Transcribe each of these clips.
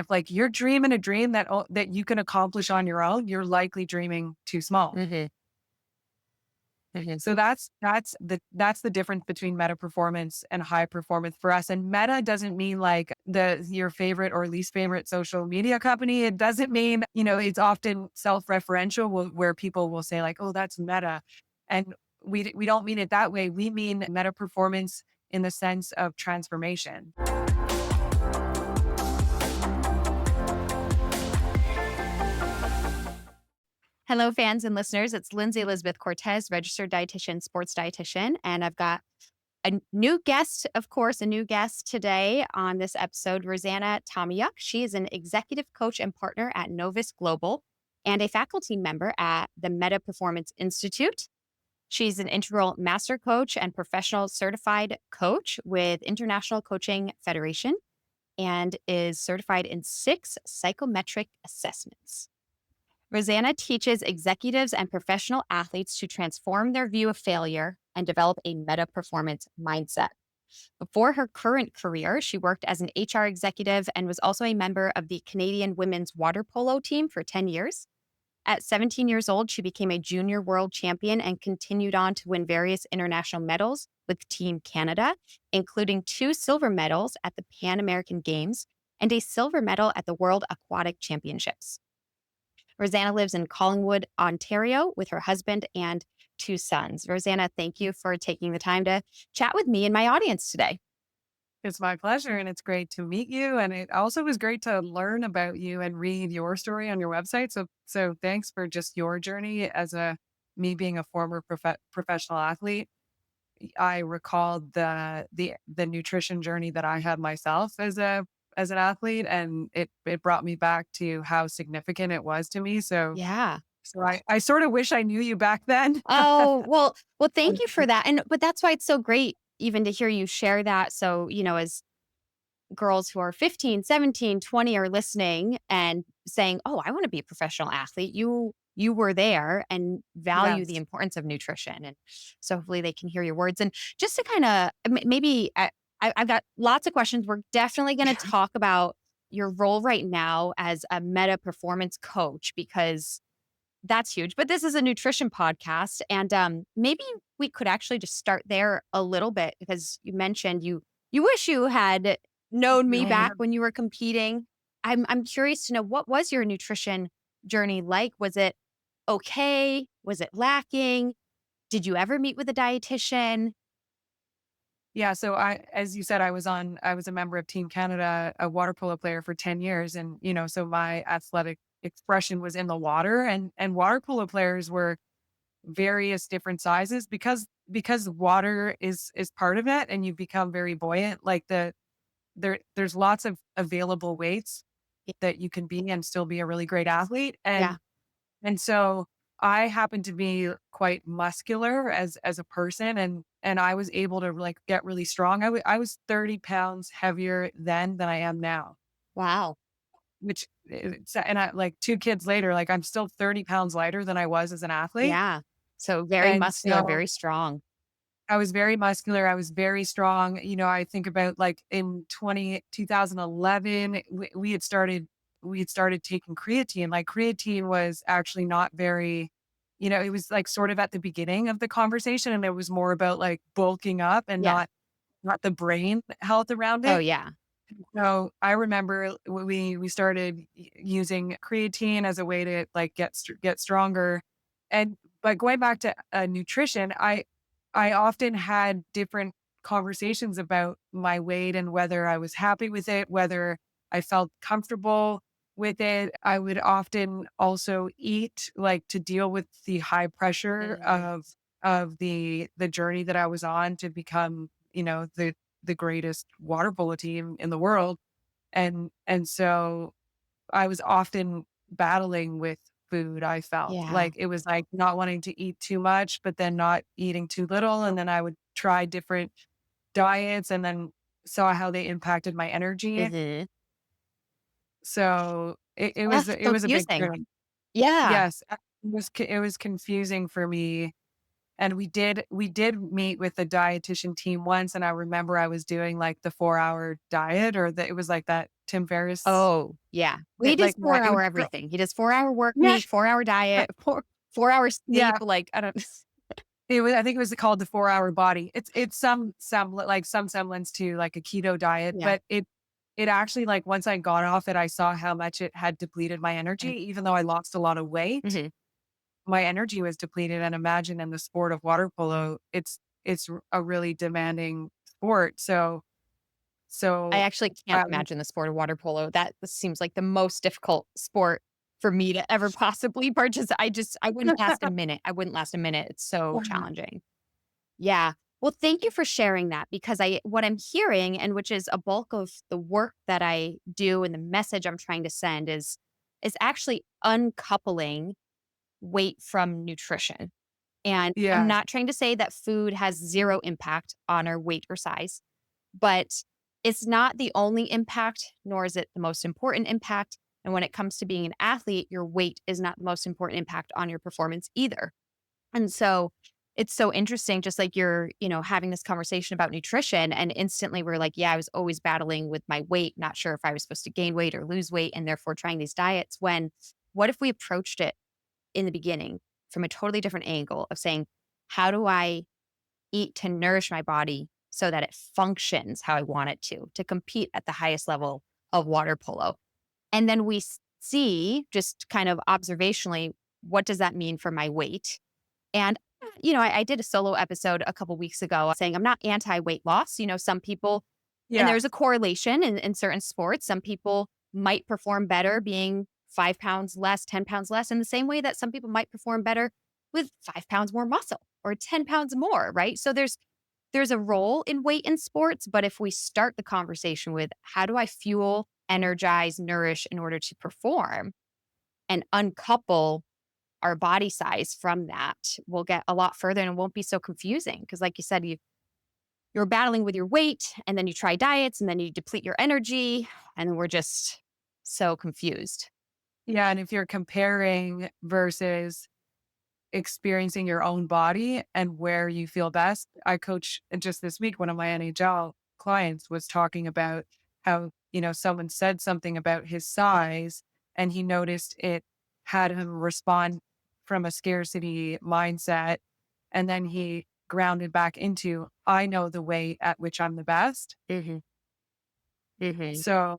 If like you're dreaming a dream that you can accomplish on your own, you're likely dreaming too small. Hmm. Hmm. So that's the difference between meta performance and high performance for us. And meta doesn't mean like your favorite or least favorite social media company. It doesn't mean, it's often self-referential where people will say like, oh, that's meta. And we don't mean it that way. We mean meta performance in the sense of transformation. Hello, fans and listeners. It's Lindsey Elizabeth Cortes, registered dietitian, sports dietitian, and I've got a new guest, of course, a new guest today on this episode, Rosanna Tomiuk. She is an executive coach and partner at Novus Global and a faculty member at the Meta Performance Institute. She's an integral master coach and professional certified coach with International Coaching Federation and is certified in 6 psychometric assessments. Rosanna teaches executives and professional athletes to transform their view of failure and develop a meta performance mindset. Before her current career, she worked as an HR executive and was also a member of the Canadian women's water polo team for 10 years. At 17 years old, she became a junior world champion and continued on to win various international medals with Team Canada, including 2 silver medals at the Pan American Games and a silver medal at the World Aquatic Championships. Rosanna lives in Collingwood, Ontario, with her husband and 2 sons. Rosanna, thank you for taking the time to chat with me and my audience today. It's my pleasure, and it's great to meet you. And it also was great to learn about you and read your story on your website. So thanks for just your journey as me being a former professional athlete. I recalled the nutrition journey that I had myself as an athlete, and it brought me back to how significant it was to me. Yeah. So I sort of wish I knew you back then. Oh, well, thank you for that. But that's why it's so great even to hear you share that. So, as girls who are 15, 17, 20 are listening and saying, "Oh, I want to be a professional athlete." You were there and value the Yes. importance of nutrition. And so hopefully they can hear your words. And just to kind of maybe I've got lots of questions. We're definitely going to talk about your role right now as a meta performance coach because that's huge. But this is a nutrition podcast. And maybe we could actually just start there a little bit because you mentioned you wish you had known me back when you were competing. I'm curious to know, what was your nutrition journey like? Was it okay? Was it lacking? Did you ever meet with a dietitian? Yeah, so as you said, I was a member of Team Canada, a water polo player for 10 years. And, so my athletic expression was in the water, and water polo players were various different sizes because water is part of it, and you become very buoyant. Like there's lots of available weights Y- that you can be and still be a really great athlete. And Yeah. and so I happen to be quite muscular as a person, and I was able to like get really strong. I was 30 pounds heavier then than I am now, Wow. which and I like 2 kids later, like I'm still 30 pounds lighter than I was as an athlete. Yeah. So very And muscular, so very strong. I was very muscular. I was very strong. I think about like in 2011, we had started taking creatine. Like creatine was actually not very, it was like sort of at the beginning of the conversation, and it was more about like bulking up and Yeah. not the brain health around Oh, it. yeah. So I remember we started using creatine as a way to like get stronger. And but going back to nutrition, I often had different conversations about my weight and whether I was happy with it, whether I felt comfortable with it. I would often also eat like to deal with the high pressure Mhm. of the journey that I was on to become, the greatest water polo team in the world. And so I was often battling with food. I felt Yeah. like it was like not wanting to eat too much, but then not eating too little. And then I would try different diets and then saw how they impacted my energy. Mhm. So Ugh, it was a big confusing. journey. Yeah. Yes, it was confusing for me. And we did meet with the dietitian team once, and I remember I was doing like the 4-hour diet, or it was like that Tim Ferriss, Oh, yeah. Well, he does like right, 4-hour everything. He does 4-hour work yeah, week, 4-hour diet, 4 hour sleep, yeah. like, I don't I think it was called the 4-hour body. It's some semblance to like a keto diet, Yeah. but it actually, like, once I got off it, I saw how much it had depleted my energy. Right. Even though I lost a lot of weight, Mhm. my energy was depleted. And imagine in the sport of water polo, a really demanding sport. I So, actually can't um, imagine the sport of water polo. That seems like the most difficult sport for me to ever possibly purchase. I wouldn't last a minute. I wouldn't last a minute. It's so challenging. Yeah. Well, thank you for sharing that because what I'm hearing and which is a bulk of the work that I do and the message I'm trying to send is actually uncoupling weight from nutrition. And I'm yes, not trying to say that food has zero impact on our weight or size, but it's not the only impact, nor is it the most important impact. And when it comes to being an athlete, your weight is not the most important impact on your performance either. And so it's so interesting, just like you're having this conversation about nutrition, and instantly we're like, yeah, I was always battling with my weight, not sure if I was supposed to gain weight or lose weight, and therefore trying these diets. When what if we approached it in the beginning from a totally different angle of saying, how do I eat to nourish my body so that it functions how I want it to compete at the highest level of water polo? And then we see just kind of observationally, what does that mean for my weight? And I did a solo episode a couple weeks ago saying I'm not anti weight loss. Some people, and there's a yes, correlation in certain sports. Some people might perform better being 5 pounds less, 10 pounds less, in the same way that some people might perform better with 5 pounds more muscle or 10 pounds more, right? So there's a role in weight in sports. But if we start the conversation with how do I fuel, energize, nourish in order to perform and uncouple our body size from that, we'll get a lot further and it won't be so confusing. Cause like you said, you're battling with your weight and then you try diets and then you deplete your energy and we're just so confused. yeah. And if you're comparing versus experiencing your own body and where you feel best. I coach just this week, one of my NHL clients was talking about how, someone said something about his size and he noticed it had him respond from a scarcity mindset. And then he grounded back into, I know the way at which I'm the best. Mhm. Mhm. So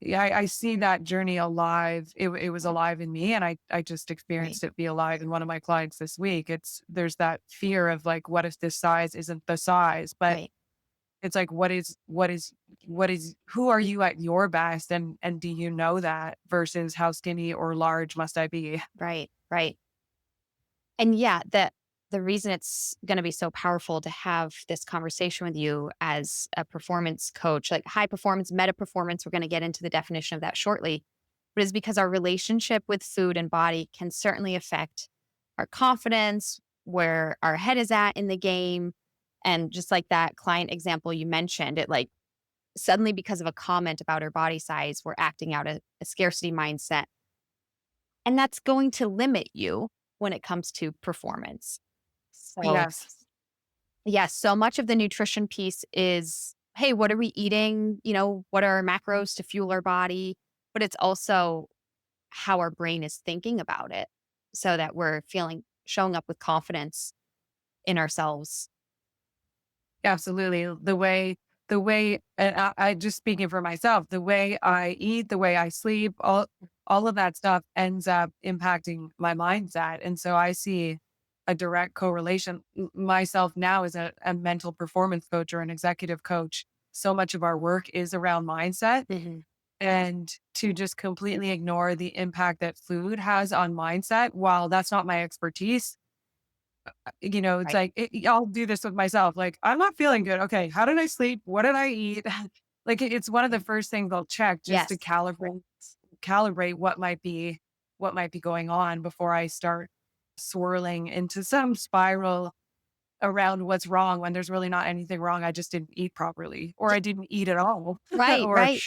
yeah, I see that journey alive. It was alive in me, and I just Right. experienced it be alive in one of my clients this week. There's that fear of like, what if this size isn't the size? But Right. it's like, who are you at your best, and do you know that versus how skinny or large must I be? Right. Right. And yeah, the reason it's going to be so powerful to have this conversation with you as a performance coach, like high performance, meta performance, we're going to get into the definition of that shortly, but is because our relationship with food and body can certainly affect our confidence, where our head is at in the game. And just like that client example you mentioned, it like suddenly because of a comment about her body size, we're acting out a scarcity mindset. And that's going to limit you when it comes to performance. So, Yes, yes, so much of the nutrition piece is, hey, what are we eating? What are our macros to fuel our body? But it's also how our brain is thinking about it so that we're showing up with confidence in ourselves. absolutely. The way, and I just speaking for myself, the way I eat, the way I sleep, all of that stuff ends up impacting my mindset. And so I see a direct correlation. Myself now as a mental performance coach or an executive coach, so much of our work is around mindset. Mhm. And to just completely ignore the impact that food has on mindset, while that's not my expertise, it's Right. like I'll do this with myself. Like, I'm not feeling good. Okay, how did I sleep? What did I eat? Like, it's one of the first things I'll check just to Yes. calibrate what might be going on before I start swirling into some spiral around what's wrong when there's really not anything wrong. I just didn't eat properly, or J- I didn't eat at all, Right. or Right.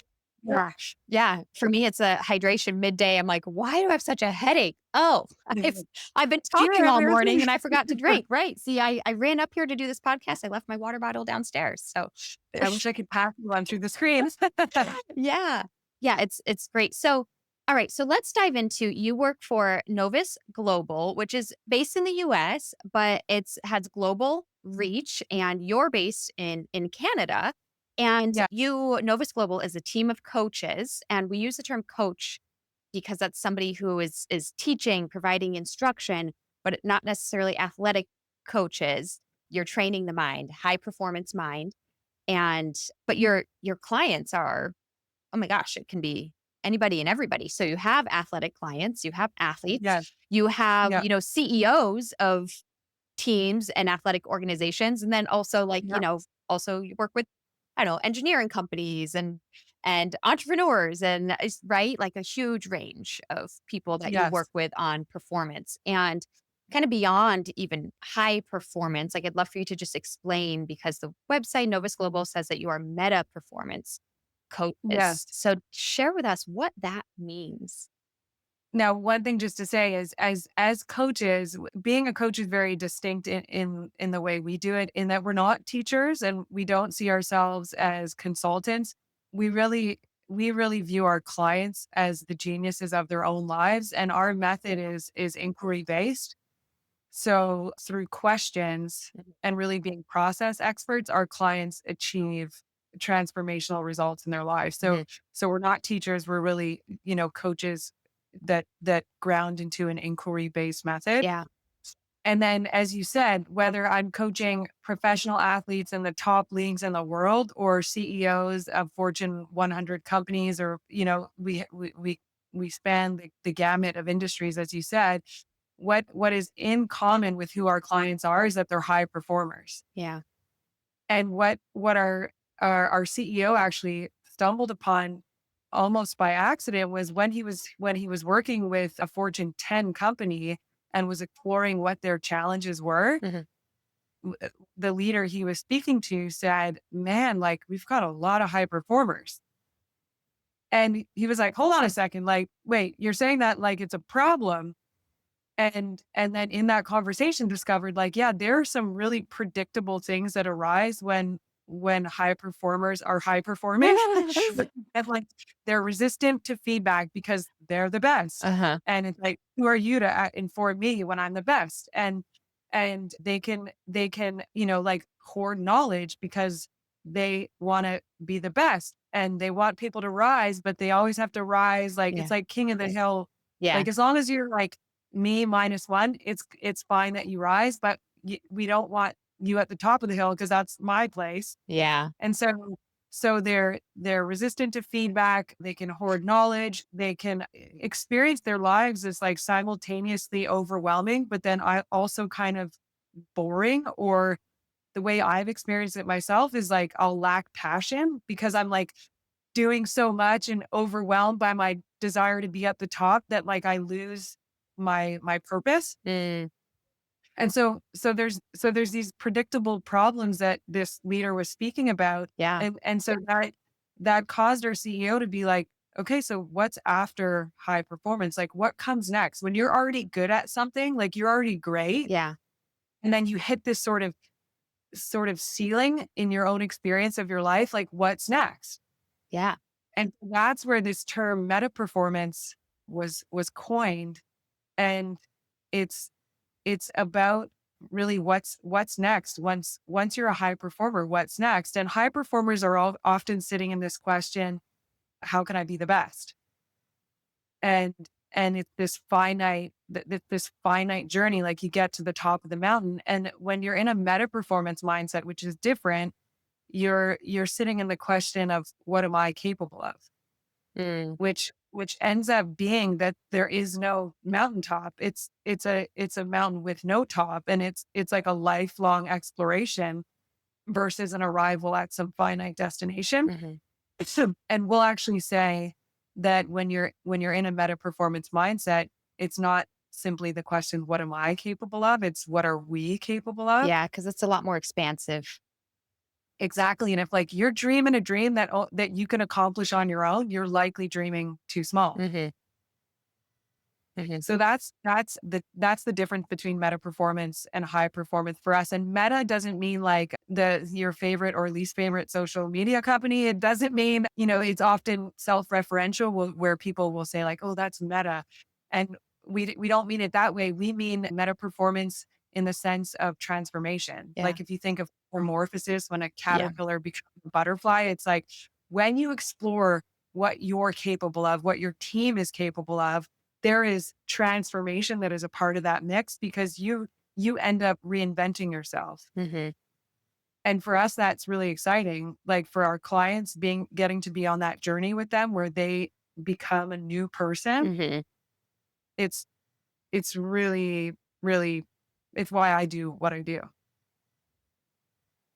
Gosh. Yeah. For me, it's a hydration midday. I'm like, why do I have such a headache? Oh, I've been talking Yeah, all there's morning and I forgot to drink. Right. See, I ran up here to do this podcast. I left my water bottle downstairs. So I wish I could pass you on through the screens. yeah. Yeah, it's great. So, all right, so let's dive into you work for Novus Global, which is based in the US, but it's has global reach and you're based in Canada. And Yeah. you Novus Global is a team of coaches and we use the term coach because that's somebody who is teaching, providing instruction, but not necessarily athletic coaches. You're training the mind, high performance mind and but your clients are oh my gosh, it can be anybody and everybody. So you have athletic clients, you have athletes, Yeah. you have, Yeah. CEOs of teams and athletic organizations. And then also Yeah. also you work with, I don't know, engineering companies and entrepreneurs and right, like a huge range of people that you work Yes. with on performance and kind of beyond even high performance. Like I'd love for you to just explain because the website Novus Global says that you are meta performance coaches. Yes. So share with us what that means. Now, one thing just to say is as coaches, being a coach is very distinct in the way we do it, in that we're not teachers and we don't see ourselves as consultants. We really view our clients as the geniuses of their own lives. And our method is inquiry based. So through questions Mhm, and really being process experts, our clients achieve transformational results in their lives. So mhm. so we're not teachers, we're really, coaches that ground into an inquiry based method. Yeah. And then as you said, whether I'm coaching professional athletes in the top leagues in the world or CEOs of Fortune 100 companies or we span the gamut of industries as you said, what is in common with who our clients are is that they're high performers. Yeah. And what our CEO actually stumbled upon almost by accident was when he was working with a Fortune 10 company and was exploring what their challenges were. Mhm. The leader he was speaking to said, "Man, like we've got a lot of high performers." And he was like, "Hold on a second, like, wait, you're saying that like it's a problem?" And then in that conversation discovered like, yeah, there are some really predictable things that arise when high performers are high performing. And like they're resistant to feedback because they're the best. Uh-huh. And it's like, who are you to inform me when I'm the best? And they can, like hoard knowledge because they want to be the best and they want people to rise, but they always have to rise. Like Yeah. it's like king of the hill. Yeah. Like as long as you're like me minus one, it's fine that you rise, but we don't want you at the top of the hill because that's my place. Yeah. And so they're resistant to feedback. They can hoard knowledge. They can experience their lives as like simultaneously overwhelming, but then I also kind of boring. Or the way I've experienced it myself is like I'll lack passion because I'm like doing so much and overwhelmed by my desire to be at the top that like I lose my purpose. Mm, And so there's these predictable problems that this leader was speaking about. yeah. And so that caused our CEO to be like, okay, so what's after high performance? Like what comes next? When you're already good at something, like you're already great, Yeah. and then you hit this sort of ceiling in your own experience of your life, like what's next? Yeah. And that's where this term meta performance was coined. And it's it's about really what's next once you're a high performer, what's next? And high performers are all often sitting in this question, how can I be the best? And and it's this finite journey, like you get to the top of the mountain. And when you're in a meta performance mindset, which is different, you're sitting in the question of what am I capable of? Mm, Which ends up being that there is no mountaintop. It's a mountain with no top, and it's like a lifelong exploration versus an arrival at some finite destination. mhm. And we'll actually say that when you're in a meta performance mindset, it's not simply the question, what am I capable of? It's what are we capable of? Yeah, because it's a lot more expansive. exactly. And if like you're dreaming a dream that you can accomplish on your own, you're likely dreaming too small. Hmm. Hmm. So that's the difference between meta performance and high performance for us. And meta doesn't mean like the your favorite or least favorite social media company. It doesn't mean, it's often self-referential where people will say like, "Oh, that's meta." And we don't mean it that way. We mean meta performance in the sense of transformation. Yeah. Like if you think of metamorphosis when a Yeah. caterpillar becomes a butterfly, it's like when you explore what you're capable of, what your team is capable of, there is transformation that is a part of that mix because you end up reinventing yourself. Hmm. And for us, that's really exciting. Like for our clients, getting to be on that journey with them where they become a new person. Hmm. It's it's really, really it's why I do what I do.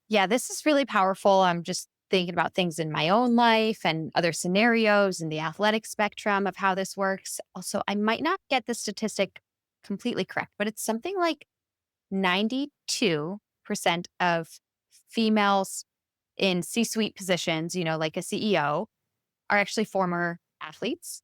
Yeah, this is really powerful. I'm just thinking about things in my own life and other scenarios in the athletic spectrum of how this works. Also, I might not get the statistic completely correct, but it's something like 92% of females in C suite positions, like a CEO, are actually former athletes,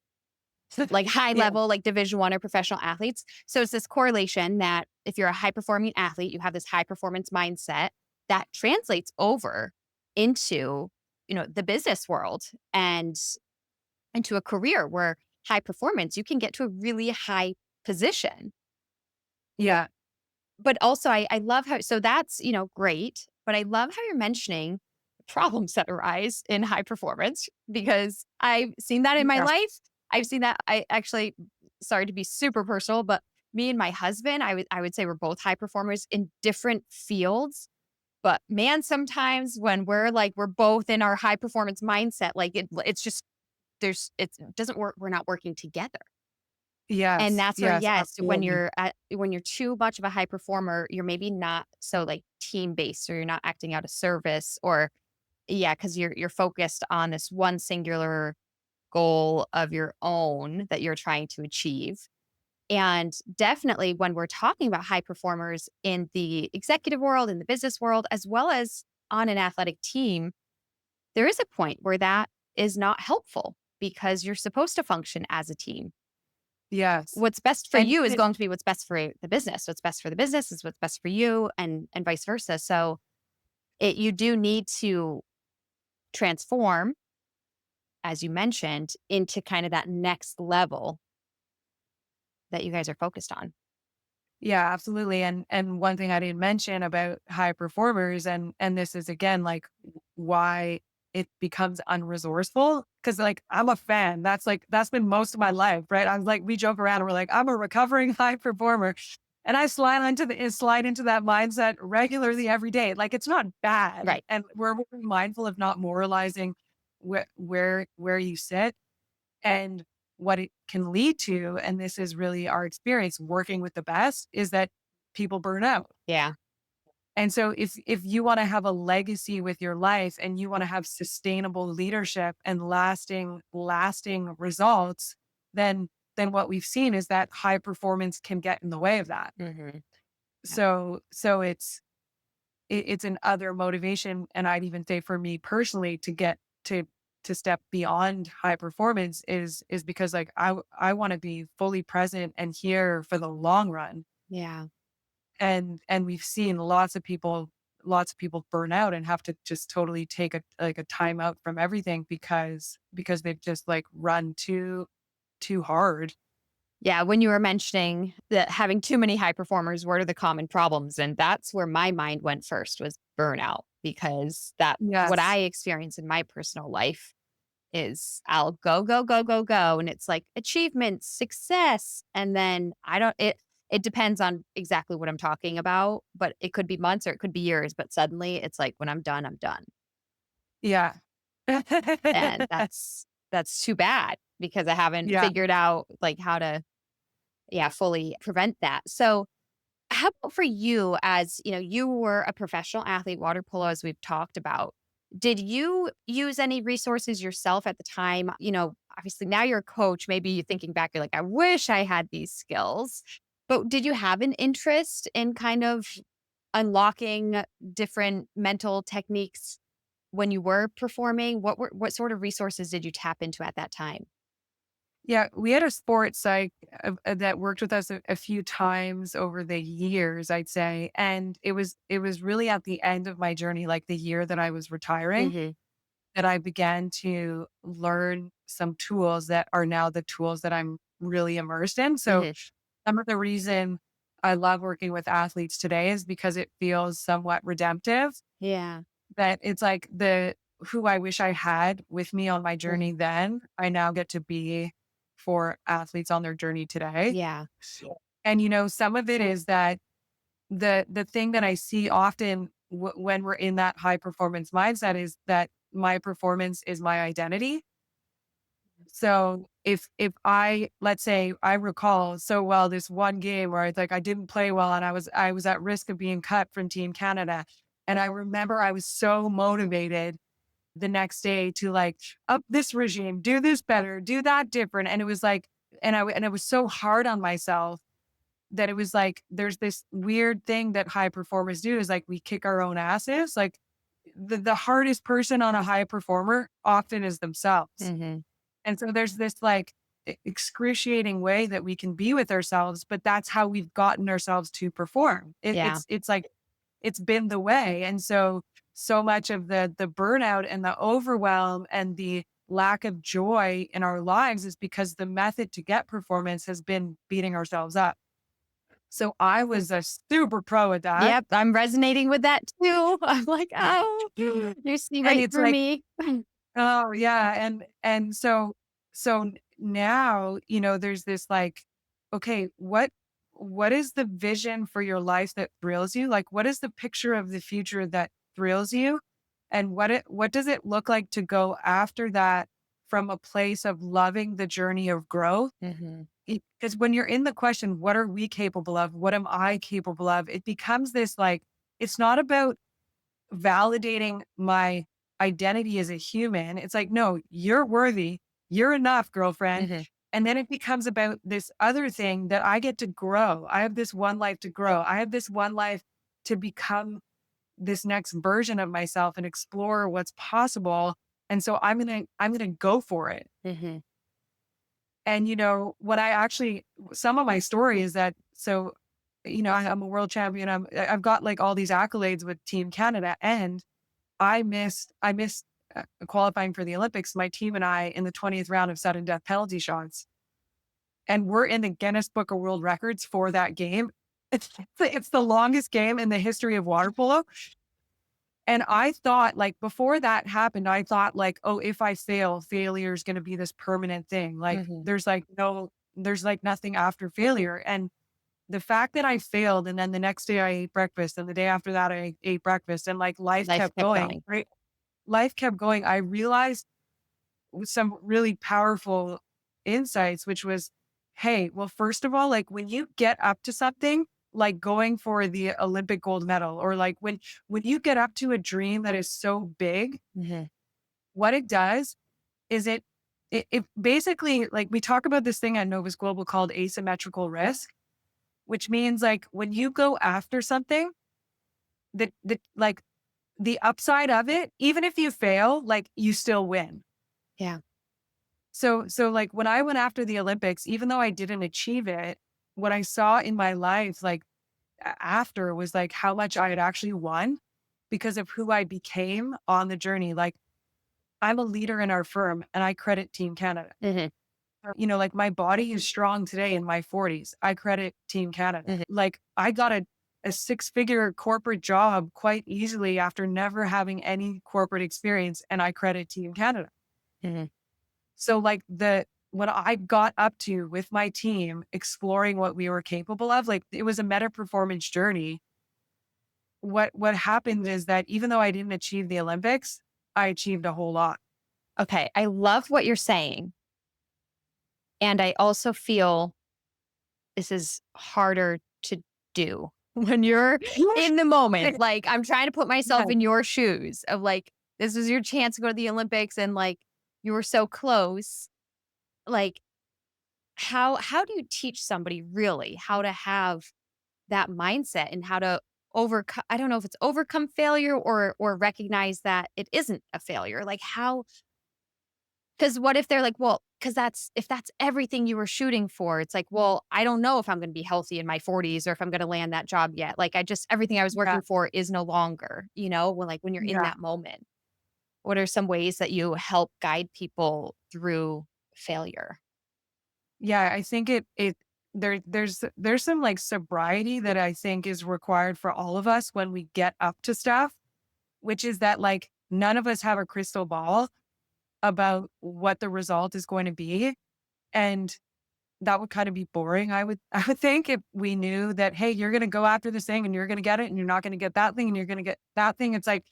like high Yeah. level, like Division 1 or professional athletes. So it's this correlation that if you're a high performing athlete, you have this high performance mindset that translates over into, the business world and into a career where high performance, you can get to a really high position. Yeah. But also I love how, so that's, great, but I love how you're mentioning problems that arise in high performance because I've seen that in my Yes. life. I've seen that. I actually, sorry to be super personal, but me and my husband, I would say we're both high performers in different fields. But man, sometimes when we're both in our high performance mindset, like it's just it doesn't work. We're not working together. And Yes. that's where, Yes. yes, Absolutely. when you're too much of a high performer, you're maybe not so like team based, or you're not acting out of service, or yeah, because you're focused on this one singular goal of your own that you're trying to achieve. And definitely when we're talking about high performers in the executive world, in the business world, as well as on an athletic team, there is a point where that is not helpful because you're supposed to function as a team. Yes. What's best for And you is going to be what's best for the business. What's best for the business is what's best for you, and vice versa. So you do need to transform, as you mentioned, into kind of that next level that you guys are focused on. Yeah, absolutely. And one thing I didn't mention about high performers, and this is again like why it becomes unresourceful. Cause like I'm a fan. That's been most of my life, right? I was like, we joke around and we're like, I'm a recovering high performer. And I slide into that mindset regularly every day. Like it's not bad. Right. And we're very mindful of not moralizing where you sit. And what it can lead to, and this is really our experience working with the best, is that people burn out. Yeah. And so if you want to have a legacy with your life and you want to have sustainable leadership and lasting results, then what we've seen is that high performance can get in the way of that. Hmm. Yeah. So it's an other motivation, and I'd even say for me personally to get to step beyond high performance is because like I want to be fully present and here for the long run. Yeah. And we've seen lots of people burn out and have to just totally take a time out from everything because they've just like run too hard. Yeah. When you were mentioning that having too many high performers, what are the common problems? And that's where my mind went first, was burnout, because that's what Yes. I experience in my personal life. Is I'll go, go, go, go, go, and it's like achievement, success, and then I don't it depends on exactly what I'm talking about, but it could be months or it could be years, but suddenly it's like when I'm done, I'm done. Yeah. And that's too bad because I haven't Yeah. figured out like how to, yeah, fully prevent that. So how about for you, as you were a professional athlete, water polo, as we've talked about. Did you use any resources yourself at the time? Obviously now you're a coach. Maybe you're thinking back, you're like, I wish I had these skills. But did you have an interest in kind of unlocking different mental techniques when you were performing? What sort of resources did you tap into at that time? Yeah, we had a sports psych that worked with us a few times over the years, I'd say, and it was really at the end of my journey, like the year that I was retiring, Hmm. that I began to learn some tools that are now the tools that I'm really immersed in. So Hmm. some of the reason I love working with athletes today is because it feels somewhat redemptive. Yeah. That it's like the who I wish I had with me on my Mhm. journey then, I now get to be for athletes on their journey today. Yeah. And, some of it is that the thing that I see often when we're in that high performance mindset is that my performance is my identity. So if I, let's say I recall so well this one game where it's like I didn't play well and I was at risk of being cut from Team Canada. And I remember I was so motivated the next day to like up this regime, do this better, do that different. And it was like, and it was so hard on myself that it was like, there's this weird thing that high performers do is like we kick our own asses. Like the hardest person on a high performer often is themselves. Hmm. And so there's this like excruciating way that we can be with ourselves, but that's how we've gotten ourselves to perform. Yeah. It's like it's been the way. And so much of the burnout and the overwhelm and the lack of joy in our lives is because the method to get performance has been beating ourselves up. So I was a super pro at that. Yep. I'm resonating with that too. I'm like, oh, you see And right it's through like, me. oh yeah. And so now, there's this like, okay, what is the vision for your life that thrills you? Like what is the picture of the future that thrills you? And what does it look like to go after that from a place of loving the journey of growth? Hmm. Because when you're in the question, what are we capable of? What am I capable of? It becomes this like, it's not about validating my identity as a human. It's like, no, you're worthy. You're enough, girlfriend. Hmm. And then it becomes about this other thing that I get to grow. I have this one life to grow. I have this one life to become this next version of myself and explore what's possible. And so I'm gonna go for it. Hmm. And what I actually some of my story is that I'm a world champion. I've got like all these accolades with Team Canada, and I missed qualifying for the Olympics. My team and I in the 20th round of sudden death penalty shots, and we're in the Guinness Book of World Records for that game. It's the longest game in the history of water polo. And I thought, like, before that happened, I thought, like, oh, if I fail, failure is going to be this permanent thing. Like, Hmm. there's like nothing after failure. And the fact that I failed, and then the next day I ate breakfast, and the day after that I ate breakfast, and like life Life kept kept going, going. right? Life kept going. I realized with some really powerful insights, which was, hey, well, first of all, like when you get up to something, like going for the Olympic gold medal, or like when you get up to a dream that is so big, Hmm. what it does is it basically like we talk about this thing at Novus Global called asymmetrical risk, which means like when you go after something, that like the upside of it, even if you fail, like you still win. Yeah. So like when I went after the Olympics, even though I didn't achieve it, what I saw in my life, like after was like how much I had actually won because of who I became on the journey. Like I'm a leader in our firm and I credit Team Canada. Hmm. Like my body is strong today in my 40s. I credit Team Canada. Hmm. Like I got a six-figure corporate job quite easily after never having any corporate experience. And I credit Team Canada. Hmm. So like when I got up to with my team exploring what we were capable of, like it was a meta performance journey. What happened is that even though I didn't achieve the Olympics, I achieved a whole lot. Okay. I love what you're saying. And I also feel this is harder to do when you're in the moment. Like, I'm trying to put myself Yeah. in your shoes of like, this was your chance to go to the Olympics and like you were so close. Like, how do you teach somebody really how to have that mindset and how to overcome, I don't know if it's overcome failure or recognize that it isn't a failure. Like how, because what if they're like, well, because if that's everything you were shooting for, it's like, well, I don't know if I'm going to be healthy in my 40s or if I'm going to land that job yet. Like, everything I was Yeah. working for is no longer, when you're in Yeah. that moment. What are some ways that you help guide people through failure? Yeah, I think there's some like sobriety that I think is required for all of us when we get up to stuff, which is that like none of us have a crystal ball about what the result is going to be. And that would kind of be boring. I would think if we knew that, hey, you're gonna go after this thing and you're gonna get it and you're not gonna get that thing and you're gonna get that thing. It's like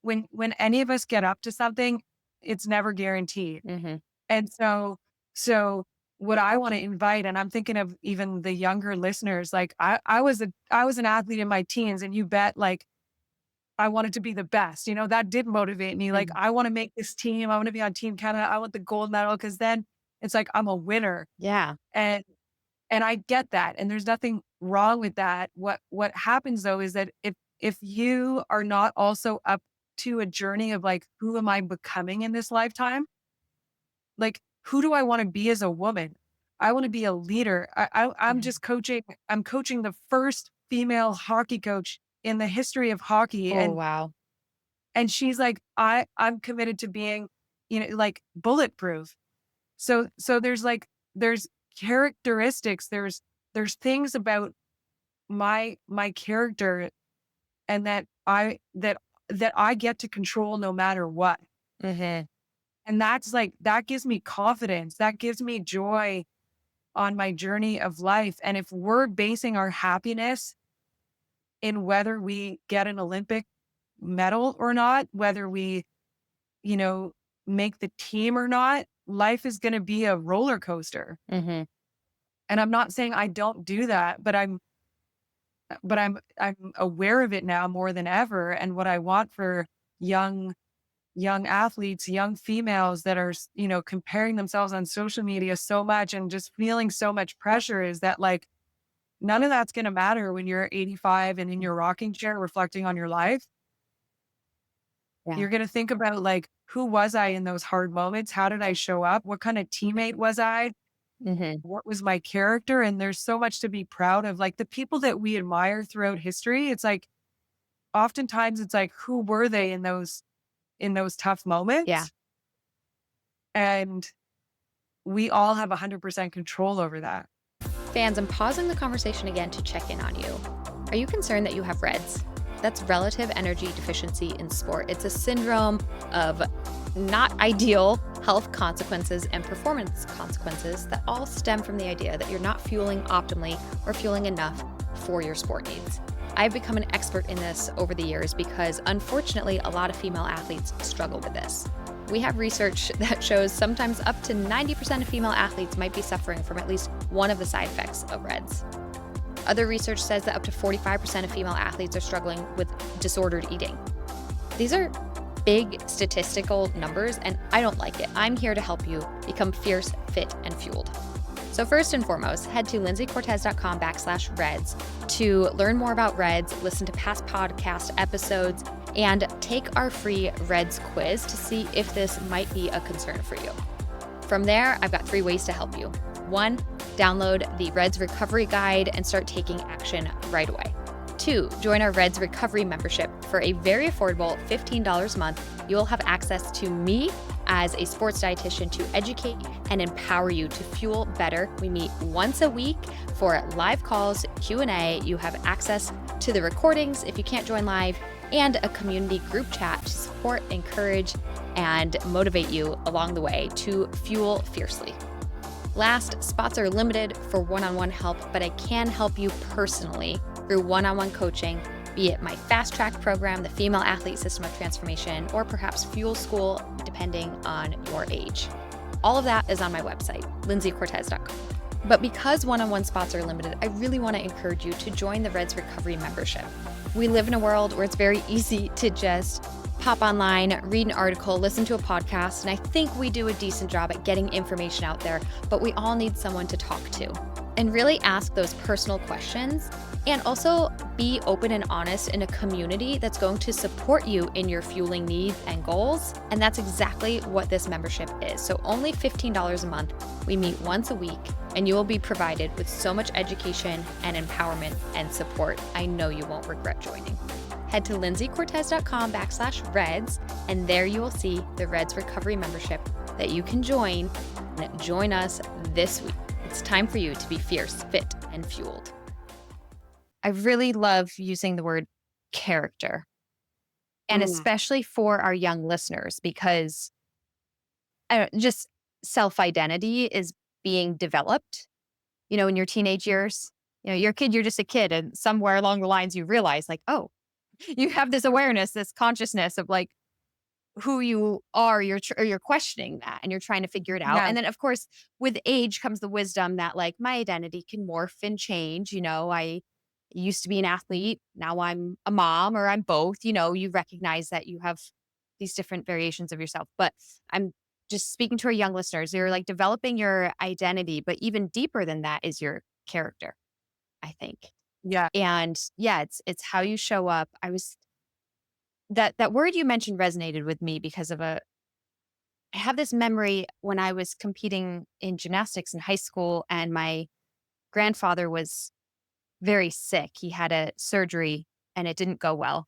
when any of us get up to something, it's never guaranteed. Hmm. And so what I want to invite, and I'm thinking of even the younger listeners, like I was an athlete in my teens, and you bet like I wanted to be the best. That did motivate me. Like I want to make this team. I want to be on Team Canada. I want the gold medal because then it's like I'm a winner. Yeah. And I get that. And there's nothing wrong with that. What happens though is that if you are not also up to a journey of like, who am I becoming in this lifetime? Like, who do I want to be as a woman? I want to be a leader. I'm Mhm. just coaching. I'm coaching the first female hockey coach in the history of hockey. Oh, And wow. she's like, I'm committed to being, like bulletproof. So there's characteristics, there's things about my character and that I get to control no matter what. Hmm. And that's like that gives me confidence. That gives me joy on my journey of life. And if we're basing our happiness in whether we get an Olympic medal or not, whether we, you know, make the team or not, life is going to be a roller coaster. Hmm. And I'm not saying I don't do that, but I'm aware of it now more than ever. And what I want for young young athletes, young females that are, comparing themselves on social media so much and just feeling so much pressure is that like none of that's going to matter when you're 85 and in your rocking chair reflecting on your life. Yeah. You're going to think about like, who was I in those hard moments? How did I show up? What kind of teammate was I? Hmm. What was my character? And there's so much to be proud of. Like the people that we admire throughout history, it's like oftentimes it's like, who were they in those tough Yeah. moments? And we all have 100% control over that. Fans, I'm pausing the conversation again to check in on you. Are you concerned that you have REDS? That's relative energy deficiency in sport. It's a syndrome of not ideal health consequences and performance consequences that all stem from the idea that you're not fueling optimally or fueling enough for your sport needs. I've become an expert in this over the years because, unfortunately, a lot of female athletes struggle with this. We have research that shows sometimes up to 90% of female athletes might be suffering from at least one of the side effects of REDS. Other research says that up to 45% of female athletes are struggling with disordered eating. These are big statistical numbers, and I don't like it. I'm here to help you become fierce, fit, and fueled. So first and foremost, head to lindseycortes.com/REDS to learn more about REDS, listen to past podcast episodes, and take our free REDS quiz to see if this might be a concern for you. From there, I've got 3 ways to help you. 1, download the REDS Recovery Guide and start taking action right away. 2, join our REDS Recovery membership. For a very affordable $15 a month, you will have access to me as a sports dietitian to educate and empower you to fuel better. We meet once a week for live calls, Q&A. You have access to the recordings if you can't join live, and a community group chat to support, encourage, and motivate you along the way to fuel fiercely. Last, spots are limited for one-on-one help, but I can help you personally through one-on-one coaching, be it my fast track program, the Female Athlete System of Transformation, or perhaps Fuel School, depending on your age. All of that is on my website, lindseycortes.com. But because one-on-one spots are limited, I really want to encourage you to join the REDS Recovery membership. We live in a world where it's very easy to just pop online, read an article, listen to a podcast, and I think we do a decent job at getting information out there, but we all need someone to talk to and really ask those personal questions And also be open and honest in a community that's going to support you in your fueling needs and goals. And that's exactly what this membership is. So only $15 a month. We meet once a week and you will be provided with so much education and empowerment and support. I know you won't regret joining. Head to lindseycortez.com/Reds, and there you will see the Reds Recovery membership that you can join and join us this week. It's time for you to be fierce, fit, and fueled. I really love using the word character, and Mm, especially for our young listeners, because just self identity is being developed. In your teenage years, you're a kid, you're just a kid. And somewhere along the lines, you realize, like, oh, you have this awareness, this consciousness of like who you are. You're questioning that and you're trying to figure it out. yeah, And then, of course, with age comes the wisdom that like my identity can morph and change. I used to be an athlete. Now I'm a mom or I'm both. You recognize that you have these different variations of yourself. But I'm just speaking to our young listeners. You're like developing your identity, but even deeper than that is your character, I think. yeah, And yeah, it's how you show up. I was that word you mentioned resonated with me because I have this memory when I was competing in gymnastics in high school and my grandfather was very sick. He had a surgery and it didn't go well.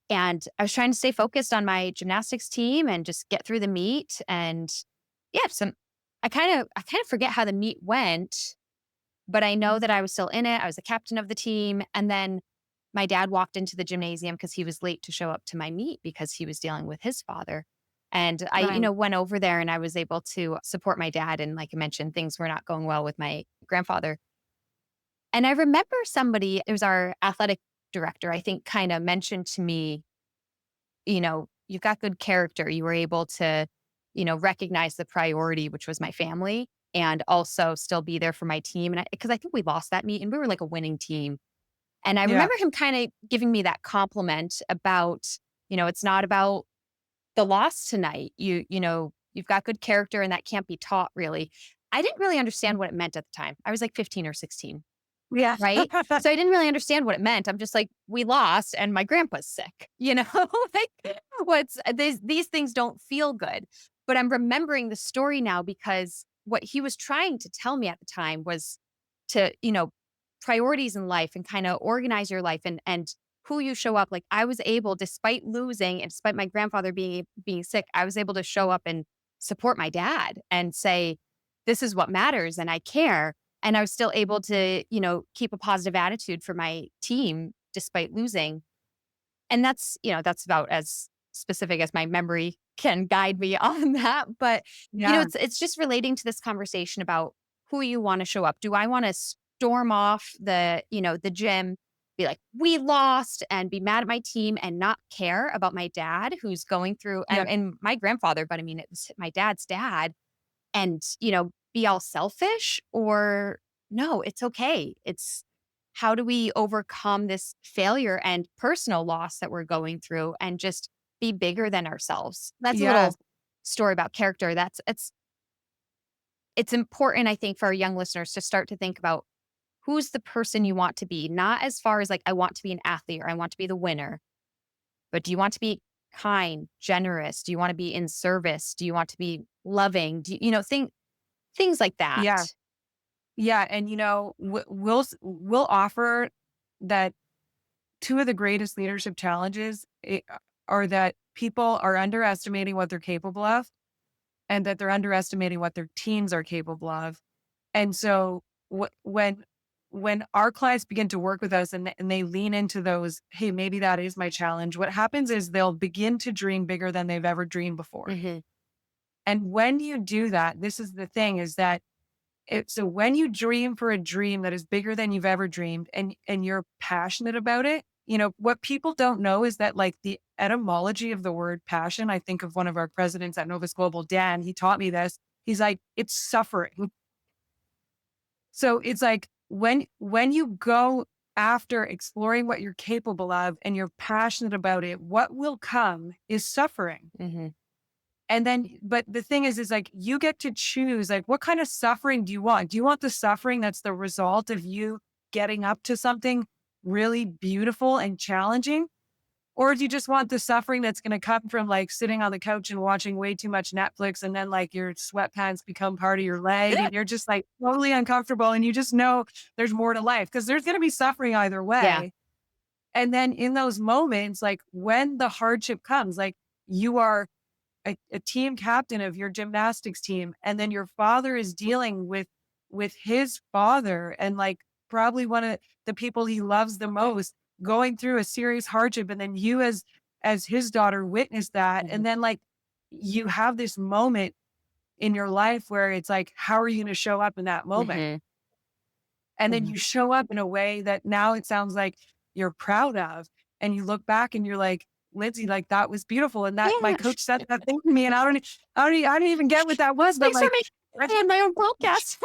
And I was trying to stay focused on my gymnastics team and just get through the meet. And yeah, I kind of forget how the meet went, but I know that I was still in it. I was the captain of the team. And then my dad walked into the gymnasium because he was late to show up to my meet because he was dealing with his father. And I, right. went over there and I was able to support my dad. And like I mentioned, things were not going well with my grandfather. And I remember somebody, it was our athletic director, I think, kind of mentioned to me, you've got good character. You were able to, recognize the priority, which was my family, and also still be there for my team. And because I think we lost that meet and we were like a winning team. And I Yeah, remember him kind of giving me that compliment about, it's not about the loss tonight. You've got good character and that can't be taught really. I didn't really understand what it meant at the time. I was like 15 or 16. yeah, Right? So I didn't really understand what it meant. I'm just like, we lost and my grandpa's sick, like what's these things don't feel good. But I'm remembering the story now because what he was trying to tell me at the time was to, priorities in life and kind of organize your life and who you show up. Like I was able, despite losing and despite my grandfather being sick, I was able to show up and support my dad and say, this is what matters and I care, and I was still able to, keep a positive attitude for my team despite losing. And that's about as specific as my memory can guide me on that. But, yeah, it's just relating to this conversation about who you want to show up. Do I want to storm off the gym, be like, we lost and be mad at my team and not care about my dad who's going through yeah, and my grandfather, but I mean, it was my dad's dad and, be all selfish or no, it's okay. It's how do we overcome this failure and personal loss that we're going through and just be bigger than ourselves? That's a yeah, little story about character. It's important, I think, for our young listeners to start to think about who's the person you want to be, not as far as like, I want to be an athlete or I want to be the winner, but do you want to be kind, generous? Do you want to be in service? Do you want to be loving? Do you, things like that. yeah, yeah. And we'll offer that two of the greatest leadership challenges are that people are underestimating what they're capable of, and that they're underestimating what their teams are capable of. And so when our clients begin to work with us and they lean into those, hey, maybe that is my challenge. What happens is they'll begin to dream bigger than they've ever dreamed before. Mhm, And when you do that, this is the thing is that so when you dream for a dream that is bigger than you've ever dreamed and you're passionate about it, what people don't know is that like the etymology of the word passion, I think of one of our presidents at Novus Global, Dan, he taught me this. He's like, it's suffering. So it's like when you go after exploring what you're capable of and you're passionate about it, what will come is suffering. mhm, And then, but the thing is like you get to choose like what kind of suffering do you want? Do you want the suffering that's the result of you getting up to something really beautiful and challenging? Or do you just want the suffering that's going to come from like sitting on the couch and watching way too much Netflix and then like your sweatpants become part of your leg and you're just like totally uncomfortable and you just know there's more to life because there's going to be suffering either Yeah. way. And then in those moments, like when the hardship comes, like you are a team captain of your gymnastics team, and then your father is dealing with his father and like probably one of the people he loves the most going through a serious hardship, and then you as his daughter witness that, Mhm. and then like you have this moment in your life where it's like, how are you going to show up in that moment? Mhm. And then Mhm. you show up in a way that now it sounds like you're proud of. And you look back and you're like, Lindsay, like that was beautiful. And that my Yeah. coach said that thing to me. And I didn't even get what that was, but Thanks for like, making me on my own podcast.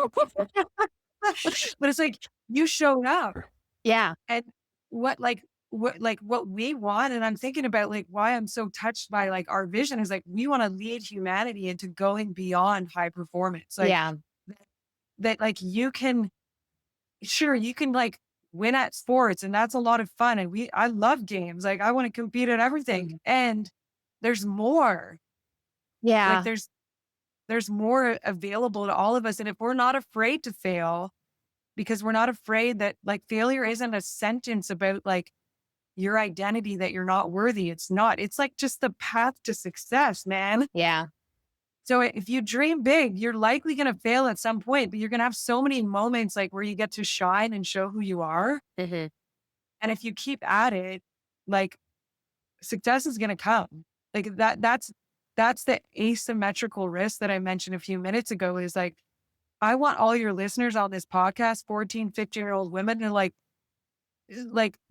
but it's like you showed up Yeah. and what like what we want. And I'm thinking about like why I'm so touched by like our vision is like we want to lead humanity into going beyond high performance. Like Yeah. that like you can sure, you can like win at sports and that's a lot of fun. And I love games. Like I want to compete at everything. Mhm. And there's more. Like Yeah. there's more available to all of us. And if we're not afraid to fail, because we're not afraid that like failure isn't a sentence about like your identity that you're not worthy. It's not. It's like just the path to success, man. Yeah. So if you dream big, you're likely going to fail at some point, but you're going to have so many moments like where you get to shine and show who you are. Mhm. And if you keep at it, like success is going to come. Like that's the asymmetrical risk that I mentioned a few minutes ago is like, I want all your listeners on this podcast, 14, 15-year-old women to like